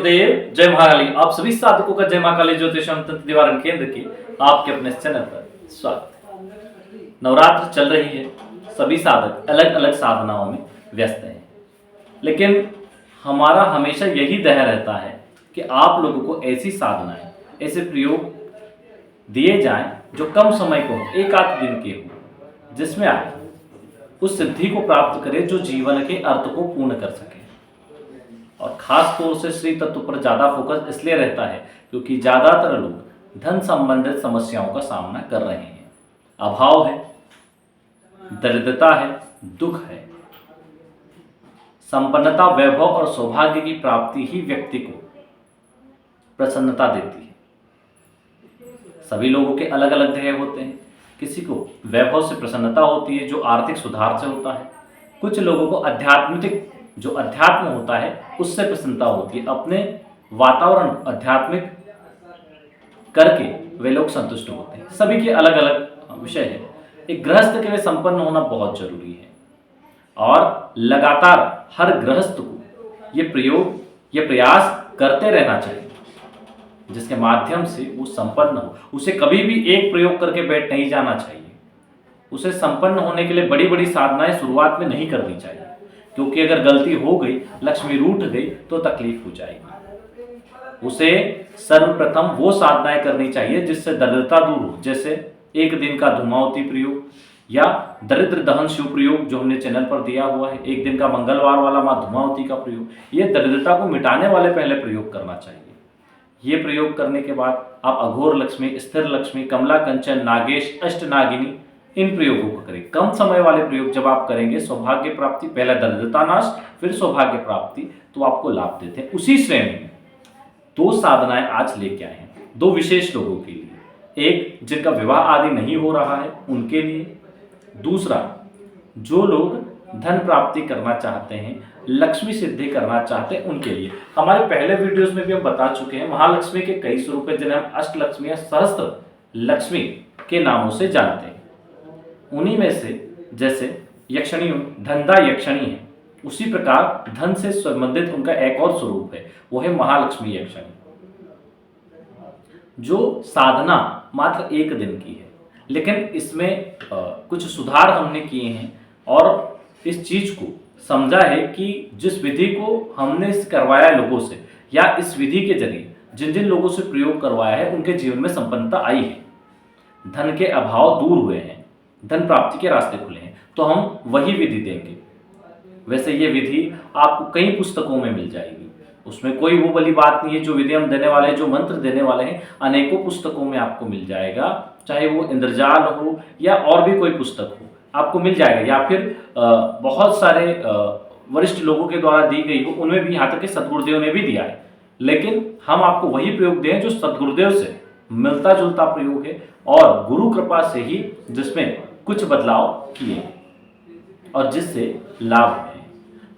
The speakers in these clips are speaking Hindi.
गुरुदेव, जय महाकाली। आप सभी साधकों का जय महाकाली ज्योतिष एवं तंत्र निवारण केंद्र के आपके अपने चैनल पर स्वागत है। नवरात्र चल रही है, सभी साधक अलग अलग साधनाओं में व्यस्त हैं, लेकिन हमारा हमेशा यही ध्येय रहता है कि आप लोगों को ऐसी साधनाएं, ऐसे प्रयोग दिए जाएं जो कम समय को हो, एक आध दिन के हो, जिसमें आप उस सिद्धि को प्राप्त करें जो जीवन के अर्थ को पूर्ण कर सके। और खास तौर से श्री तत्व पर ज़्यादा फोकस इसलिए रहता है क्योंकि ज़्यादातर लोग धन संबंधित समस्याओं का सामना कर रहे हैं। अभाव है, दरिद्रता है, दुख है। संपन्नता, वैभव और सौभाग्य की प्राप्ति ही व्यक्ति को प्रसन्नता देती है। सभी लोगों के अलग अलग ध्येय होते हैं। किसी को वैभव से प्रसन्नता होती है जो आर्थिक सुधार से होता है। कुछ लोगों को आध्यात्मिक जो अध्यात्म होता है उससे प्रसन्नता होती है। अपने वातावरण आध्यात्मिक करके वे लोग संतुष्ट होते हैं। सभी के अलग अलग विषय है। एक गृहस्थ के लिए संपन्न होना बहुत जरूरी है और लगातार हर गृहस्थ को ये प्रयास करते रहना चाहिए जिसके माध्यम से वो संपन्न हो। उसे कभी भी एक प्रयोग करके बैठ नहीं जाना चाहिए। उसे संपन्न होने के लिए बड़ी बड़ी साधनाएं शुरुआत में नहीं करनी चाहिए, क्योंकि अगर गलती हो गई, लक्ष्मी रूठ गई तो तकलीफ हो जाएगी। उसे सर्वप्रथम वो साधनाएं करनी चाहिए जिससे दरिद्रता दूर हो, जैसे एक दिन का धूमावती प्रयोग या दरिद्र दहन शिव प्रयोग जो हमने चैनल पर दिया हुआ है। एक दिन का मंगलवार वाला माँ धूमावती का प्रयोग, ये दरिद्रता को मिटाने वाले पहले प्रयोग करना चाहिए। ये प्रयोग करने के बाद आप अघोर लक्ष्मी, स्थिर लक्ष्मी, कमला कंचन, नागेश, अष्ट नागिनी, इन प्रयोगों को करें। कम समय वाले प्रयोग जब आप करेंगे, सौभाग्य प्राप्ति, पहला दरिद्रता नाश फिर सौभाग्य प्राप्ति, तो आपको लाभ देते हैं। उसी श्रेणी में दो साधनाएं आज लेके आए हैं, दो विशेष लोगों के लिए। एक जिनका विवाह आदि नहीं हो रहा है उनके लिए, दूसरा जो लोग धन प्राप्ति करना चाहते हैं, लक्ष्मी सिद्धि करना चाहते हैं, उनके लिए। हमारे पहले वीडियोस में भी हम बता चुके हैं महालक्ष्मी के कई स्वरूप है जिन्हें हम अष्टलक्ष्मी या सहस्त्र लक्ष्मी के नामों से जानते हैं। उन्हीं में से जैसे यक्षणी धनदा यक्षणी है, उसी प्रकार धन से संबंधित उनका एक और स्वरूप है, वो है महालक्ष्मी यक्षणी, जो साधना मात्र एक दिन की है। लेकिन इसमें कुछ सुधार हमने किए हैं और इस चीज को समझा है कि जिस विधि को हमने करवाया लोगों से, या इस विधि के जरिए जिन जिन लोगों से प्रयोग करवाया है उनके जीवन में संपन्नता आई है, धन के अभाव दूर हुए हैं, धन प्राप्ति के रास्ते खुले हैं, तो हम वही विधि देंगे। वैसे ये विधि आपको कई पुस्तकों में मिल जाएगी, उसमें कोई वो वाली बात नहीं है। जो विधि हम देने वाले हैं, जो मंत्र देने वाले हैं, अनेकों पुस्तकों में आपको मिल जाएगा। चाहे वो इंद्रजाल हो या और भी कोई पुस्तक हो, आपको मिल जाएगा। या फिर बहुत सारे वरिष्ठ लोगों के द्वारा दी गई हो, उनमें भी, यहाँ तक कि सदगुरुदेव ने भी दिया है। लेकिन हम आपको वही प्रयोग दें जो सदगुरुदेव से मिलता जुलता प्रयोग है और गुरु कृपा से ही जिसमें कुछ बदलाव किए और जिससे लाभ है।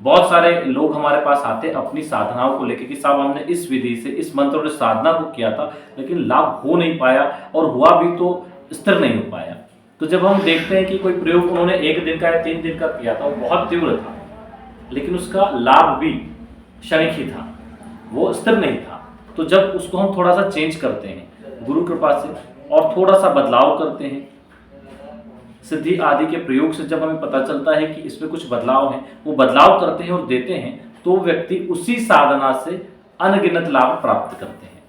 बहुत सारे लोग हमारे पास आते अपनी साधनाओं को लेकर कि साहब हमने इस विधि से, इस मंत्र और इस साधना को किया था, लेकिन लाभ हो नहीं पाया, और हुआ भी तो स्थिर नहीं हो पाया। तो जब हम देखते हैं कि कोई प्रयोग उन्होंने एक दिन का या 3 दिन का किया था, वो बहुत तीव्र था, लेकिन उसका लाभ भी क्षणिक ही था, वो स्थिर नहीं था। तो जब उसको हम थोड़ा सा चेंज करते हैं गुरु कृपा से और थोड़ा सा बदलाव करते हैं, सिद्धि आदि के प्रयोग से जब हमें पता चलता है कि इसमें कुछ बदलाव है, वो बदलाव करते हैं और देते हैं, तो व्यक्ति उसी साधना से अनगिनत लाभ प्राप्त करते हैं।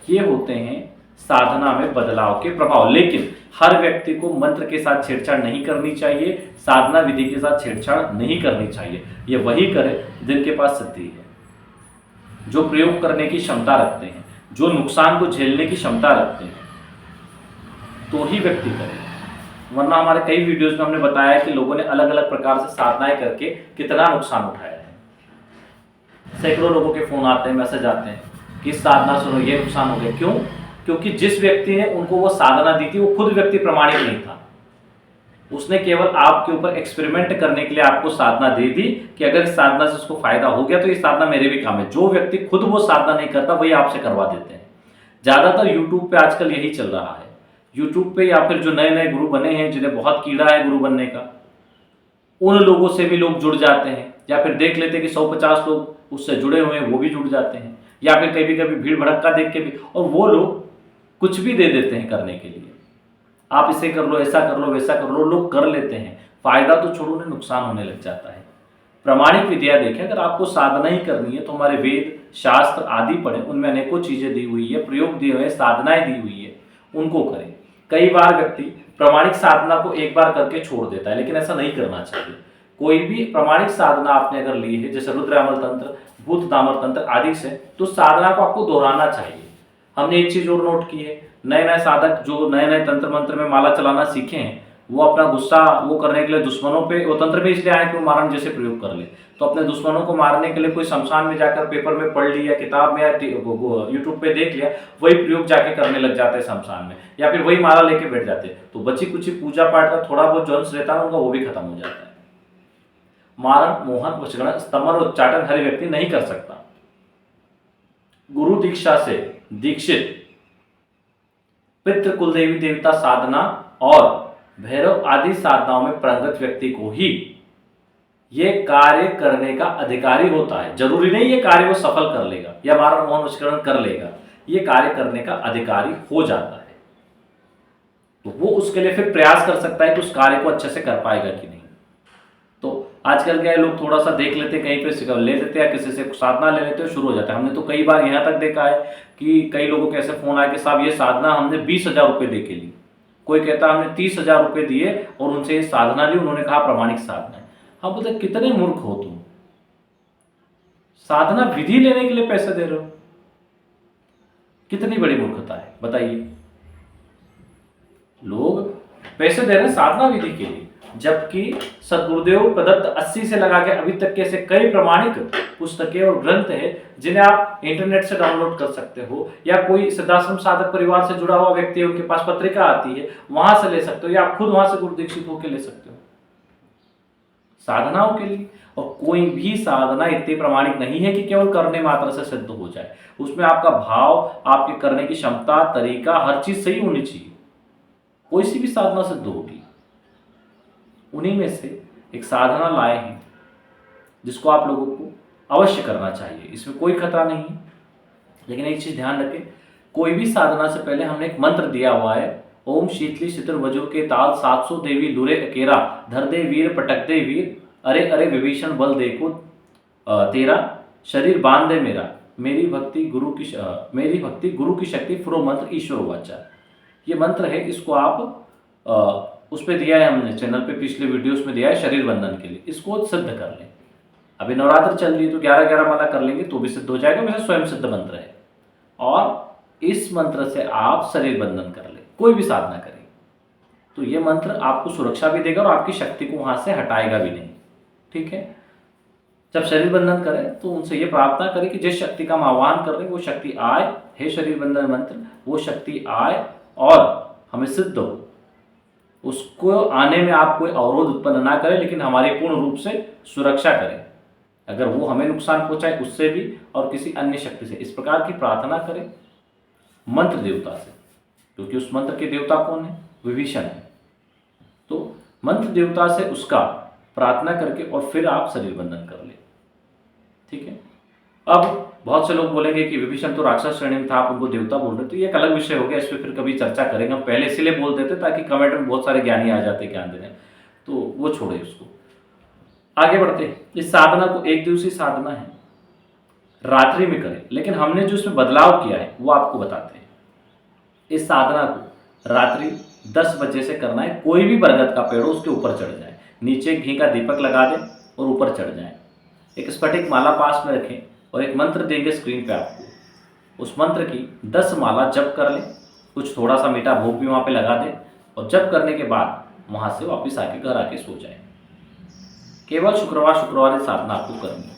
ये होते हैं साधना में बदलाव के प्रभाव। लेकिन हर व्यक्ति को मंत्र के साथ छेड़छाड़ नहीं करनी चाहिए, साधना विधि के साथ छेड़छाड़ नहीं करनी चाहिए। ये वही करे जिनके पास सिद्धि है, जो प्रयोग करने की क्षमता रखते हैं, जो नुकसान को झेलने की क्षमता रखते हैं, तो ही व्यक्ति करे। वरना हमारे कई वीडियोस में हमने बताया कि लोगों ने अलग अलग प्रकार से साधनाएं करके कितना नुकसान उठाया है। सैकड़ों लोगों के फोन आते हैं, मैसेज आते हैं कि साधना सुनो, ये नुकसान हो गया। क्यों? क्योंकि जिस व्यक्ति ने उनको वो साधना दी थी वो खुद व्यक्ति प्रामाणिक नहीं था। उसने केवल आपके ऊपर एक्सपेरिमेंट करने के लिए आपको साधना दे दी कि अगर इस साधना से उसको फायदा हो गया तो ये साधना मेरे भी काम है। जो व्यक्ति खुद वो साधना नहीं करता वही आपसे करवा देते हैं। ज्यादातर यूट्यूब पे आजकल यही चल रहा है। यूट्यूब पे या फिर जो नए नए गुरु बने हैं, जिन्हें बहुत कीड़ा है गुरु बनने का, उन लोगों से भी लोग जुड़ जाते हैं, या फिर देख लेते हैं कि 150 लोग उससे जुड़े हुए हैं वो भी जुड़ जाते हैं, या फिर कभी कभी भीड़ भड़क्का देख के भी, और वो लोग कुछ भी दे देते हैं करने के लिए। आप इसे कर लो, ऐसा कर लो, वैसा कर लो, लोग कर लेते हैं, फायदा तो छोड़ो उन्हें नुकसान होने लग जाता है। प्रामाणिक विद्या देखें, अगर आपको साधना ही करनी है तो हमारे वेद शास्त्र आदि पढ़े, उनमें अनेकों चीजें दी हुई है, प्रयोग दिए हुए हैं, साधनाएं दी हुई है, उनको करें। कई बार व्यक्ति प्रामाणिक साधना को एक बार करके छोड़ देता है, लेकिन ऐसा नहीं करना चाहिए। कोई भी प्रामाणिक साधना आपने अगर ली है, जैसे रुद्रामल तंत्र, भूत दामर तंत्र आदि से, तो साधना को आपको दोहराना चाहिए। हमने एक चीज और नोट की है, नए नए साधक जो नए नए तंत्र मंत्र में माला चलाना सीखे हैं, वो अपना गुस्सा वो करने के लिए दुश्मनों पे, वो तंत्र भी इसलिए आए कि वो मारण जैसे प्रयोग कर ले, तो अपने दुश्मनों को मारने के लिए कोई शमशान में जाकर पेपर में पढ़ लिया, किताब में या यूट्यूब पे देख लिया, वही प्रयोग जाके करने लग जाते हैं शमशान में, या फिर वही माला लेके बैठ जाते हैं, तो बची कुछ पूजा पाठ का थोड़ा बहुत जो अंश रहता है उनका वो भी खत्म हो जाता है। मारण, मोहन, वशीकरण, स्तमन और उच्चाटन हर व्यक्ति नहीं कर सकता। गुरु दीक्षा से दीक्षित पितृ, कुल देवी देवता साधना और भैरव आदि साधनाओं में पारंगत व्यक्ति को ही ये कार्य करने का अधिकारी होता है। जरूरी नहीं ये कार्य वो सफल कर लेगा या मारण मोहन वशीकरण कर लेगा, ये कार्य करने का अधिकारी हो जाता है, तो वो उसके लिए फिर प्रयास कर सकता है कि उस कार्य को अच्छे से कर पाएगा कि नहीं। तो आजकल क्या है, लोग थोड़ा सा देख लेते, कहीं पे ले लेते हैं, किसी से साधना ले लेते हैं, शुरू हो जाता है। हमने तो कई बार यहाँ तक देखा है कि कई लोगों के ऐसे फोन आए कि साहब ये साधना हमने 20,000 रुपये दे के ली, कोई कहता हमने 30,000 रुपये दिए और उनसे ये साधना ली, उन्होंने कहा प्रामाणिक साधना है। हम बोलते कितने मूर्ख हो तुम, साधना विधि लेने के लिए पैसे दे रहे हो, कितनी बड़ी मूर्खता है बताइए। लोग पैसे दे रहे हैं साधना विधि के लिए, जबकि सदगुरुदेव प्रदत्त 80 से लगा के अभी तक के ऐसे कई प्रमाणिक पुस्तकें और ग्रंथ हैं जिन्हें आप इंटरनेट से डाउनलोड कर सकते हो, या कोई सिद्धाश्रम साधक परिवार से जुड़ा हुआ व्यक्ति है, उनके पास पत्रिका आती है, वहां से ले सकते हो, या आप खुद वहां से गुरु दीक्षित होकर ले सकते हो साधनाओं के लिए। और कोई भी साधना इतनी प्रमाणिक नहीं है कि केवल करने मात्र से सिद्ध हो जाए, उसमें आपका भाव, आपके करने की क्षमता, तरीका, हर चीज सही होनी चाहिए, कोई सी भी साधना सिद्ध होगी। उन्हीं में से एक साधना लाए हैं जिसको आप लोगों को अवश्य करना चाहिए, इसमें कोई खतरा नहीं है। लेकिन एक चीज ध्यान रखें, कोई भी साधना से पहले हमने एक मंत्र दिया हुआ है, ओम शीतली शीतल वज्र के ताल 700 देवी लुरे अकेरा, धर दे वीर पटक दे वीर, अरे अरे विभीषण बल देखो तेरा, शरीर बांध दे मेरा, मेरी भक्ति गुरु की शक्ति फुरो मंत्र ईश्वर वाचा। ये मंत्र है, इसको आप उस पर दिया है हमने चैनल पे, पिछले वीडियोस में दिया है शरीर बंधन के लिए, इसको सिद्ध कर लें। अभी नवरात्र चल रही है तो 11-11 माला कर लेंगे तो भी सिद्ध हो जाएगा, वैसे स्वयं सिद्ध मंत्र है, और इस मंत्र से आप शरीर बंधन कर ले, कोई भी साधना करें तो ये मंत्र आपको सुरक्षा भी देगा और आपकी शक्ति को वहां से हटाएगा भी नहीं, ठीक है। जब शरीर बंधन करें तो उनसे ये प्रार्थना करें कि जिस शक्ति का हम आह्वान कर रहे हैं वो शक्ति आए, हे शरीर बंधन मंत्र, वो शक्ति आए और हमें सिद्ध हो, उसको आने में आप कोई अवरोध उत्पन्न ना करें, लेकिन हमारी पूर्ण रूप से सुरक्षा करें, अगर वो हमें नुकसान पहुंचाए उससे भी और किसी अन्य शक्ति से। इस प्रकार की प्रार्थना करें मंत्र देवता से, क्योंकि उस मंत्र के देवता कौन है, विभीषण है। तो मंत्र देवता से उसका प्रार्थना करके और फिर आप शरीर बंधन कर ले, ठीक है। अब बहुत से लोग बोलेंगे कि विभीषण तो राक्षस श्रेणी में था, आप उनको देवता बोल रहे, तो ये एक अलग विषय हो गया, इस पर फिर कभी चर्चा करेंगे। हम पहले इसीलिए बोल देते ताकि कमेंट में बहुत सारे ज्ञानी आ जाते ज्ञान देने, तो वो छोड़े उसको, आगे बढ़ते। इस साधना को एक दिवसीय साधना है, रात्रि में करें, लेकिन हमने जो इसमें बदलाव किया है वो आपको बताते हैं। इस साधना को रात्रि 10 बजे से करना है, कोई भी बरगद का पेड़ हो उसके ऊपर चढ़ जाए, नीचे घी का दीपक लगा दें और ऊपर चढ़ जाए, एक स्फटिक माला पास में रखें और एक मंत्र देंगे स्क्रीन पे आपको, उस मंत्र की 10 माला जप कर लें, कुछ थोड़ा सा मीठा भोग भी वहाँ पे लगा दें और जप करने के बाद वहाँ से वापस आके घर आके सो जाए। केवल शुक्रवार ये साधना आपको करनी है,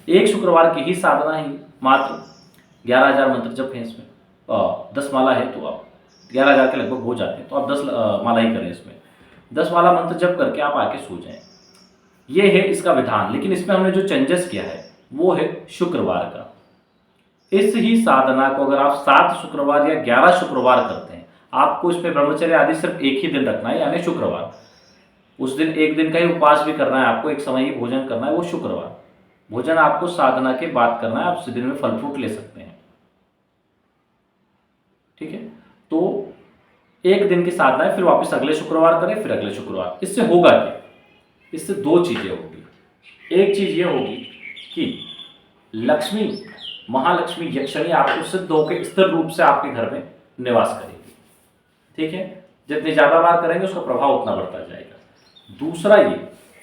एक शुक्रवार की ही साधना ही, मात्र 11,000 मंत्र जप हैं इसमें, 10 माला है तो आप 11,000 के लगभग हो जाते हैं, तो आप 10 माला ही करें इसमें, 10 माला मंत्र जप करके आप आके सो जाएं। ये है इसका विधान, लेकिन इसमें हमने जो चेंजेस किया है वो है शुक्रवार का। इस ही साधना को अगर आप 7 शुक्रवार या 11 शुक्रवार करते हैं, आपको इसमें ब्रह्मचर्य आदि सिर्फ एक ही दिन रखना है, यानी शुक्रवार। उस दिन एक दिन का ही उपवास भी करना है आपको, एक समय ही भोजन करना है, वो शुक्रवार। भोजन आपको साधना के बाद करना है, आप उसी दिन में फल फ्रूट ले सकते हैं। ठीक है, तो एक दिन की साधना है, फिर वापस अगले शुक्रवार करें, फिर अगले शुक्रवार। इससे होगा क्या? इससे दो चीजें होगी। एक चीज ये होगी कि लक्ष्मी, महालक्ष्मी यक्षिणी आपको सिद्ध होकर स्थिर रूप से आपके घर में निवास करेगी। ठीक है, जितनी ज्यादा बार करेंगे उसका प्रभाव उतना बढ़ता जाएगा। दूसरा ये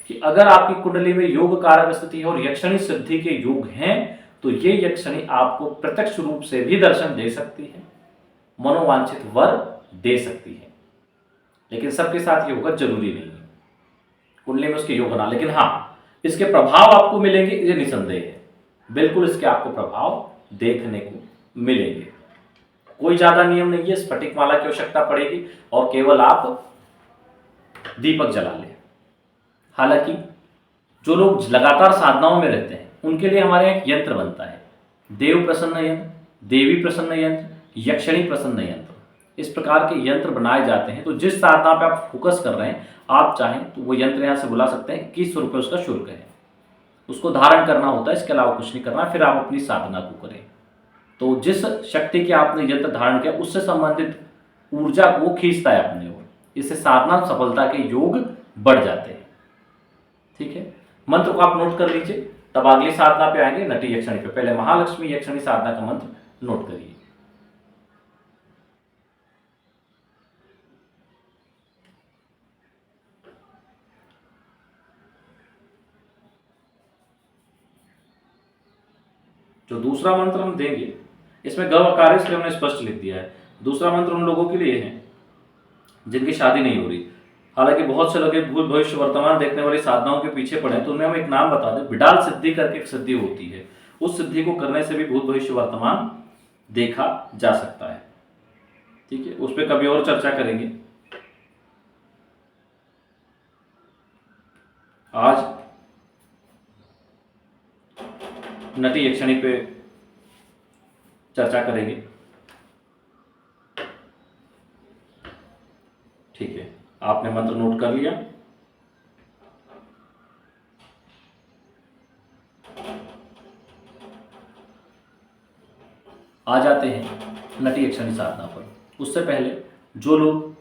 कि अगर आपकी कुंडली में योग कारक स्थिति है और यक्षिणी सिद्धि के योग हैं, तो ये यक्षिणी आपको प्रत्यक्ष रूप से भी दर्शन दे सकती है, मनोवांछित वर दे सकती है। लेकिन सबके साथ ये होगा जरूरी नहीं है, कुंडली में उसके योग ना, लेकिन हाँ इसके प्रभाव आपको मिलेंगे, ये निसंदेह है। बिल्कुल इसके आपको प्रभाव देखने को मिलेंगे। कोई ज्यादा नियम नहीं है, स्फटिक माला की आवश्यकता पड़ेगी और केवल आप दीपक जला लें। हालांकि जो लोग लगातार साधनाओं में रहते हैं उनके लिए हमारे यहाँ एक यंत्र बनता है, देव प्रसन्न यंत्र, देवी प्रसन्न यंत्र, यक्षिणी प्रसन्न यंत्र। इस प्रकार के यंत्र बनाए जाते हैं। तो जिस साधना पे आप फोकस कर रहे हैं, आप चाहें तो वो यंत्र यहाँ से बुला सकते हैं। 21 रुपये उसका शुल्क है, उसको धारण करना होता है, इसके अलावा कुछ नहीं करना। फिर आप अपनी साधना को करें। तो जिस शक्ति के आपने यंत्र धारण किया उससे संबंधित ऊर्जा को खींचता है अपने ओर, इससे साधना सफलता के योग बढ़ जाते हैं। ठीक है, मंत्र को आप नोट कर लीजिए, तब अगली साधना पे आएंगे, नटी यक्षिणी पे। पहले महालक्ष्मी यक्षिणी साधना का मंत्र नोट करिए। जो दूसरा मंत्र हम देंगे इसमें गव आकार है, इसलिए हमने स्पष्ट लिख दिया है। दूसरा मंत्र उन लोगों के लिए है जिनकी शादी नहीं हो रही। हालांकि बहुत से लोग भूत भविष्य वर्तमान देखने वाली साधनाओं के पीछे पड़े, तो उनमें हम एक नाम बता दें, बिडाल सिद्धि करके एक सिद्धि होती है। उस सिद्धि को करने से भी भूत भविष्य वर्तमान देखा जा सकता है। ठीक है, उस पर कभी और चर्चा करेंगे। आज नटी यक्षिणी पे चर्चा करेंगे। ठीक है, आपने मंत्र नोट कर लिया। आ जाते हैं नटी यक्षिणी साधना पर। उससे पहले जो लोग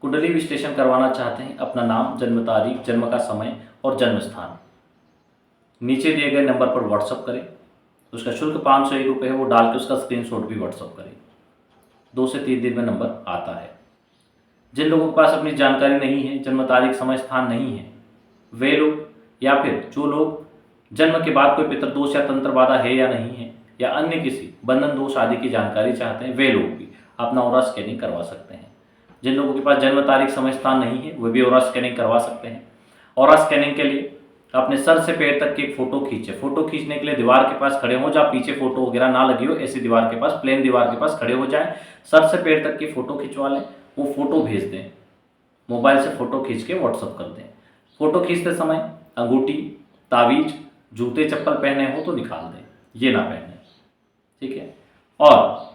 कुंडली विश्लेषण करवाना चाहते हैं, अपना नाम, जन्म तारीख, जन्म का समय और जन्म स्थान नीचे दिए गए नंबर पर व्हाट्सअप करें। उसका शुल्क 501 रुपये है, वो डाल के उसका स्क्रीनशॉट भी व्हाट्सअप करें। 2 से 3 दिन में नंबर आता है। जिन लोगों के पास अपनी जानकारी नहीं है, जन्म तारीख, समय, स्थान नहीं है, वे लोग, या फिर जो लोग जन्म के बाद कोई पितृदोष या तंत्र बाधा है या नहीं है, या अन्य किसी बंधन दोष आदि की जानकारी चाहते हैं, वे लोग भी अपना ऑरा स्कैनिंग करवा सकते हैं। जिन लोगों के पास जन्म तारीख, समय, स्थान नहीं है, वे भी ऑरा स्कैनिंग करवा सकते हैं। ऑरा स्कैनिंग के लिए अपने सर से पैर तक की एक फोटो खींचे। फोटो खींचने के लिए दीवार के पास खड़े हो, जहाँ पीछे फोटो वगैरह ना लगी हो, ऐसी दीवार के पास, प्लेन दीवार के पास खड़े हो जाएं, सर से पैर तक की फोटो खिंचवा लें। वो फोटो भेज दें, मोबाइल से फोटो खींच के व्हाट्सअप कर दें। फोटो खींचते समय अंगूठी, तावीज, जूते चप्पल पहने हो तो निकाल दें, ये ना पहने। ठीक है, और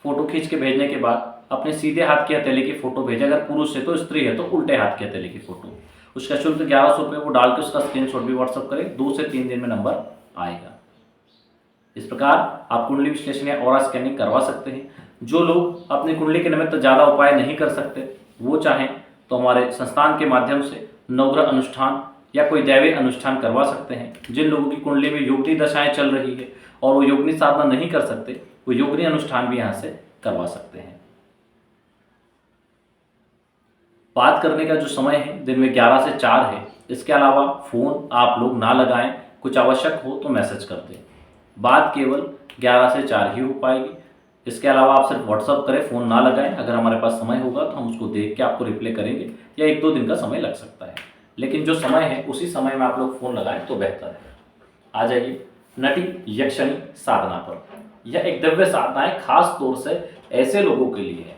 फोटो खींच के भेजने के बाद अपने सीधे हाथ की हथेली की फोटो भेजें। अगर पुरुष है तो, स्त्री है तो उल्टे हाथ की हथेली की फोटो। उसका शुल्क 1100 रुपये, वो डाल के उसका स्क्रीनशॉट भी व्हाट्सअप करें। 2 से 3 दिन में नंबर आएगा। इस प्रकार आप कुंडली विश्लेषण या ऑरा स्कैनिंग करवा सकते हैं। जो लोग अपनी कुंडली के निमित्त ज़्यादा उपाय नहीं कर सकते, वो चाहें तो हमारे संस्थान के माध्यम से नवग्रह अनुष्ठान या कोई दैवीय अनुष्ठान करवा सकते हैं। जिन लोगों की कुंडली में योगिनी दशाएं चल रही है और वो योगिनी साधना नहीं कर सकते, वो योगिनी अनुष्ठान भी यहाँ से करवा सकते हैं। बात करने का जो समय है दिन में 11 से 4 है। इसके अलावा फ़ोन आप लोग ना लगाएं, कुछ आवश्यक हो तो मैसेज कर दें। बात केवल 11 से 4 ही हो पाएगी। इसके अलावा आप सिर्फ व्हाट्सअप करें, फ़ोन ना लगाएं। अगर हमारे पास समय होगा तो हम उसको देख के आपको रिप्लाई करेंगे, या 1-2 दिन का समय लग सकता है, लेकिन जो समय है उसी समय में आप लोग फ़ोन लगाएं तो बेहतर है। आ जाइए नटी यक्षिणी साधना पर। यह एक दिव्य साधना है, खास तौर से ऐसे लोगों के लिए है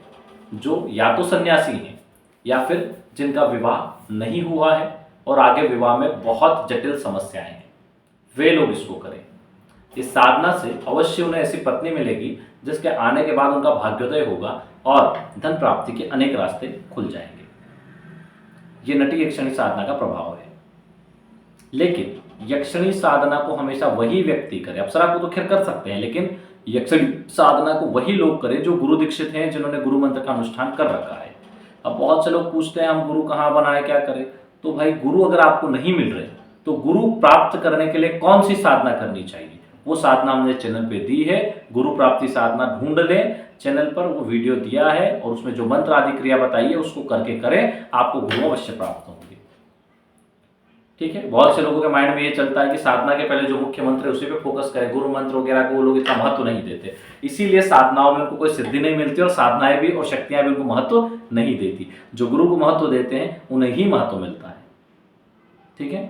जो या तो सन्यासी हैं या फिर जिनका विवाह नहीं हुआ है और आगे विवाह में बहुत जटिल समस्याएं हैं, वे लोग इसको करें। इस साधना से अवश्य उन्हें ऐसी पत्नी मिलेगी जिसके आने के बाद उनका भाग्योदय होगा और धन प्राप्ति के अनेक रास्ते खुल जाएंगे। ये नटी यक्षिणी साधना का प्रभाव है। लेकिन यक्षणी साधना को हमेशा वही व्यक्ति करे। अप्सरा को तो खैर कर सकते हैं, लेकिन यक्षणी साधना को वही लोग करें जो गुरु दीक्षित हैं, जिन्होंने गुरु मंत्र का अनुष्ठान कर रखा है। अब बहुत से लोग पूछते हैं हम गुरु कहाँ बनाए, क्या करें। तो भाई गुरु अगर आपको नहीं मिल रहे तो गुरु प्राप्त करने के लिए कौन सी साधना करनी चाहिए, वो साधना हमने चैनल पे दी है। गुरु प्राप्ति साधना ढूंढ लें, चैनल पर वो वीडियो दिया है, और उसमें जो मंत्र आदि क्रिया बताई है उसको करके करें, आपको गुरु अवश्य प्राप्त होंगे। ठीक है। बहुत से लोगों के माइंड में ये चलता है कि साधना के पहले जो मुख्य मंत्र है उसी पे फोकस करें, गुरु मंत्र वगैरह को वो लोग इतना महत्व नहीं देते, इसीलिए साधनाओं में उनको कोई सिद्धि नहीं मिलती, और साधनाएं भी और शक्तियां भी उनको महत्व नहीं देती। जो गुरु को महत्व देते हैं उन्हें ही महत्व मिलता है। ठीक है।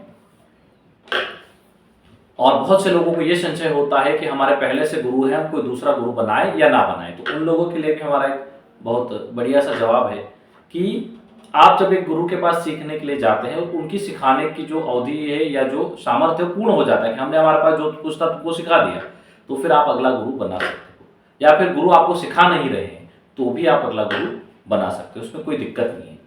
और बहुत से लोगों को ये संशय होता है कि हमारे पहले से गुरु है, हम कोई दूसरा गुरु बनाए या ना बनाए। तो उन लोगों के लिए भी हमारा एक बहुत बढ़िया सा जवाब है कि आप जब एक गुरु के पास सीखने के लिए जाते हैं, उनकी सिखाने की जो अवधि है या जो सामर्थ्य पूर्ण हो जाता है कि हमने हमारे पास जो कुछ था तुमको सिखा दिया, तो फिर आप अगला गुरु बना सकते हो। या फिर गुरु आपको सिखा नहीं रहे हैं तो भी आप अगला गुरु बना सकते हो, उसमें कोई दिक्कत नहीं है।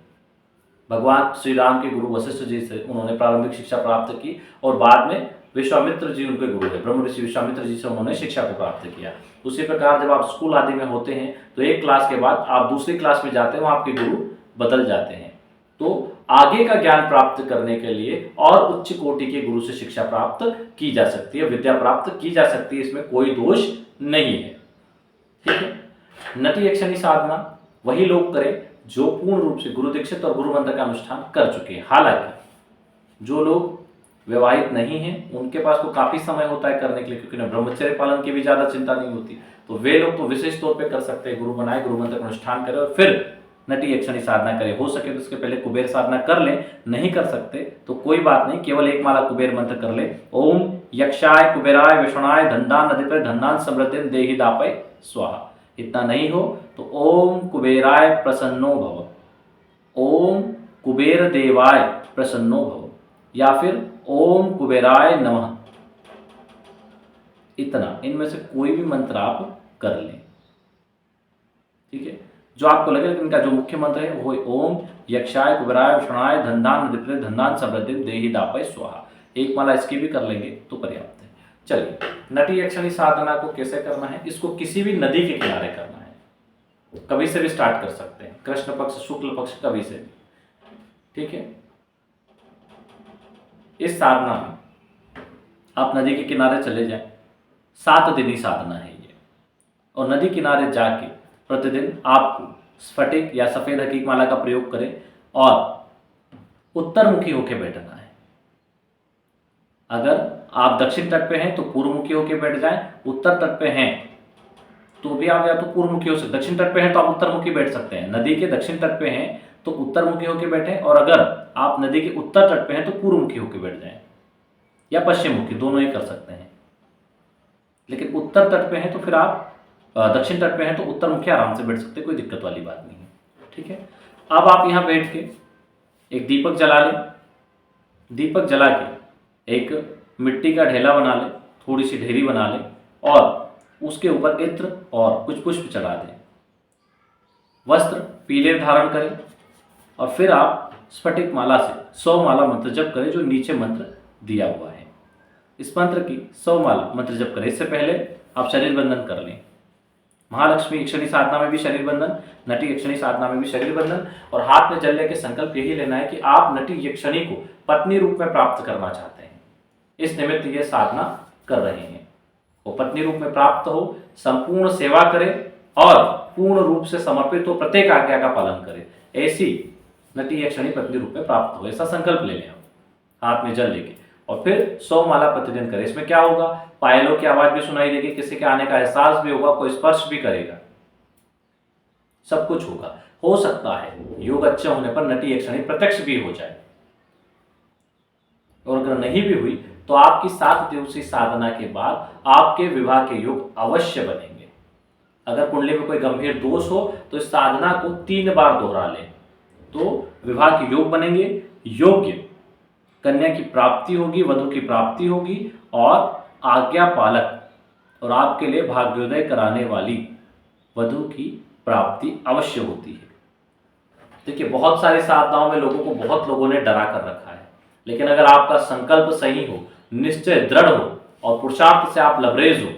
भगवान श्री राम के गुरु वशिष्ठ जी से उन्होंने प्रारंभिक शिक्षा प्राप्त की, और बाद में विश्वामित्र जी उनके गुरु है, ब्रह्म ऋषि विश्वामित्र जी से उन्होंने शिक्षा को प्राप्त किया। उसी प्रकार जब आप स्कूल आदि में होते हैं तो एक क्लास के बाद आप दूसरी क्लास में जाते हैं, वहाँ आपके गुरु बदल जाते हैं। तो आगे का ज्ञान प्राप्त करने के लिए और उच्च कोटि के गुरु से शिक्षा प्राप्त की जा सकती है, विद्या प्राप्त की जा सकती है, इसमें कोई दोष नहीं है। ठीक है। नटी यक्षणी साधना वही लोग करें जो पूर्ण रूप से गुरु दीक्षित और गुरु मंत्र का अनुष्ठान कर चुके हैं। हालांकि जो लोग विवाहित नहीं हैं उनके पास तो काफी समय होता है करने के लिए, क्योंकि ब्रह्मचर्य पालन की भी ज्यादा चिंता नहीं होती, तो वे लोग तो विशेष तौर पे कर सकते हैं, गुरु बनाए, गुरु मंत्र का अनुष्ठान करें और फिर नटी यक्षणी साधना करें। हो सके तो उसके पहले कुबेर साधना कर लें, नहीं कर सकते तो कोई बात नहीं, केवल एक माला कुबेर मंत्र कर ले। ओम यक्षाय कुबेराय विष्णाय धनदान अधिपति धनदान समृद्धिं देहि दापय स्वाहा। इतना नहीं हो तो ओम कुबेराय प्रसन्नो भव, ओम कुबेर देवाय प्रसन्नो भव, या फिर ओम कुबेराय नमः। इतना, इनमें से कोई भी मंत्र आप कर लें। ठीक है। जो आपको लगे, इनका जो मुख्य मंत्र है वो ओम यक्षाय कुबेराय विष्णाय धनदान अधिपति धनदान समृद्धिं देहि दापय स्वाहा। एक माला इसकी भी कर लेंगे तो पर्याप्त है। चलिए, नटी यक्षणी साधना को कैसे करना है, इसको किसी भी नदी के किनारे करना है, कभी से भी स्टार्ट कर सकते हैं, कृष्ण पक्ष शुक्ल पक्ष कभी से भी। ठीक है। इस साधना में आप नदी के किनारे चले जाएं, 7 दिनी साधना है ये, और नदी किनारे जाके प्रतिदिन आपको स्फटिक या सफेद हकीक माला का प्रयोग करें और उत्तरमुखी होकर बैठना है। अगर आप दक्षिण तट पे हैं तो पूर्वमुखी होकर बैठ जाएं, उत्तर तट पे हैं तो भी आप या तो पूर्वमुखी हो सकते, दक्षिण तट पे हैं तो आप उत्तरमुखी बैठ सकते हैं। नदी के दक्षिण तट पे हैं तो उत्तरमुखी होकर बैठें, और अगर आप नदी के उत्तर तट पे हैं तो पूर्वमुखी होकर बैठ जाएं, या पश्चिममुखी, दोनों ही कर सकते हैं। लेकिन उत्तर तट पे हैं तो फिर आप दक्षिण तट पे हैं तो उत्तरमुखी आराम से बैठ सकते हैं, कोई दिक्कत वाली बात नहीं है। ठीक है। अब आप यहाँ बैठ के एक दीपक जला लें, दीपक जला के एक मिट्टी का ढेला बना लें, थोड़ी सी ढेरी बना लें, और उसके ऊपर इत्र और कुछ पुष्प चढ़ा दें। वस्त्र पीले धारण करें, और फिर आप स्फटिक माला से 100 माला मंत्र जप करें जो नीचे मंत्र दिया हुआ है। इस मंत्र की 100 माला मंत्र जप करें। इससे पहले आप शरीर बंधन कर लें। महालक्ष्मी यक्षणी साधना में भी शरीर बंधन, नटी यक्षणी साधना में भी शरीर बंधन, और हाथ में जल लेके संकल्प यही लेना है कि आप नटी यक्षणी को पत्नी रूप में प्राप्त करना चाहते हैं। इस निमित्त ये साधना कर रहे हैं। वो पत्नी रूप में प्राप्त हो, संपूर्ण सेवा करें और पूर्ण रूप से समर्पित हो, प्रत्येक आज्ञा का पालन करें, ऐसी नटी यक्षणी पत्नी रूप में प्राप्त हो, ऐसा संकल्प ले लें हाथ में जल लेके, और फिर 100 माला प्रतिदिन करें। इसमें क्या होगा, पायलों की आवाज भी सुनाई देगी, किसी के आने का एहसास भी होगा, कोई स्पर्श भी करेगा, सब कुछ होगा। हो सकता है योग अच्छे होने पर नटी यक्षणी प्रत्यक्ष भी हो जाए, और अगर नहीं भी हुई तो आपकी 7 दिवसीय साधना के बाद आपके विवाह के योग अवश्य बनेंगे। अगर कुंडली में कोई गंभीर दोष हो तो इस साधना को 3 बार दोहरा लें तो विवाह के योग बनेंगे, योग्य कन्या की प्राप्ति होगी, वधु की प्राप्ति होगी, और आज्ञा पालक और आपके लिए भाग्योदय कराने वाली वधु की प्राप्ति अवश्य होती है। देखिए, बहुत सारी साधनाओं में लोगों को बहुत लोगों ने डरा कर रखा है, लेकिन अगर आपका संकल्प सही हो, निश्चय दृढ़ हो और पुरुषार्थ से आप लबरेज हो,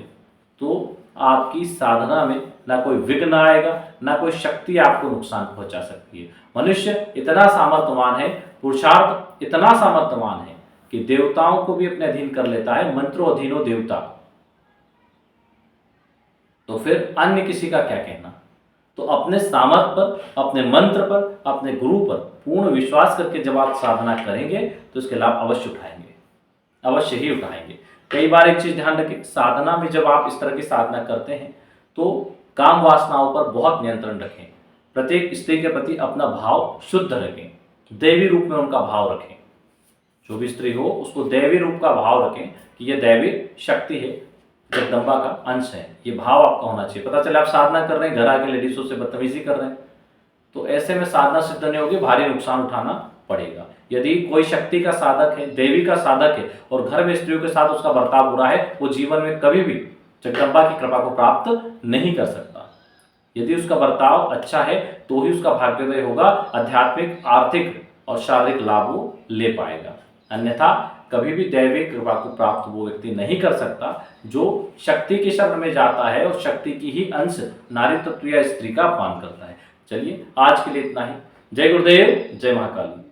तो आपकी साधना में ना कोई विघ्न आएगा, ना कोई शक्ति आपको नुकसान पहुंचा सकती है। मनुष्य इतना सामर्थ्यवान है, पुरुषार्थ इतना सामर्थ्यवान है कि देवताओं को भी अपने अधीन कर लेता है। मंत्रो अधीनो देवता, तो फिर अन्य किसी का क्या कहना। तो अपने सामर्थ्य पर, अपने मंत्र पर, अपने गुरु पर पूर्ण विश्वास करके जब आप साधना करेंगे तो इसके लाभ अवश्य उठाएंगे, अवश्य ही उठाएंगे। कई बार एक चीज ध्यान रखें, साधना में जब आप इस तरह की साधना करते हैं तो काम वासनाओं पर बहुत नियंत्रण रखें। प्रत्येक स्त्री के प्रति अपना भाव शुद्ध रखें, दैवी रूप में उनका भाव रखें। जो भी स्त्री हो उसको दैवी रूप का भाव रखें कि यह दैवी शक्ति है, जगदम्बा का अंश है, ये भाव आपका होना चाहिए। पता चले आप साधना कर रहे हैं, घर आके लेडीजों से बदतमीजी कर रहे हैं, तो ऐसे में साधना सिद्ध नहीं होगी, भारी नुकसान उठाना पड़ेगा। यदि कोई शक्ति का साधक है, देवी का साधक है और घर में स्त्रियों के साथ उसका बर्ताव बुरा है, वो जीवन में कभी भी जगदम्बा की कृपा को प्राप्त नहीं कर सकता। यदि उसका बर्ताव अच्छा है तो ही उसका भाग्योदय होगा, आध्यात्मिक, आर्थिक और शारीरिक लाभ वो ले पाएगा। अन्यथा कभी भी दैविक कृपा को प्राप्त वो व्यक्ति नहीं कर सकता जो शक्ति के शरण में जाता है और शक्ति की ही अंश नारी तत्व या स्त्री का अपमान करता है। चलिए आज के लिए इतना ही। जय गुरुदेव, जय महाकाली।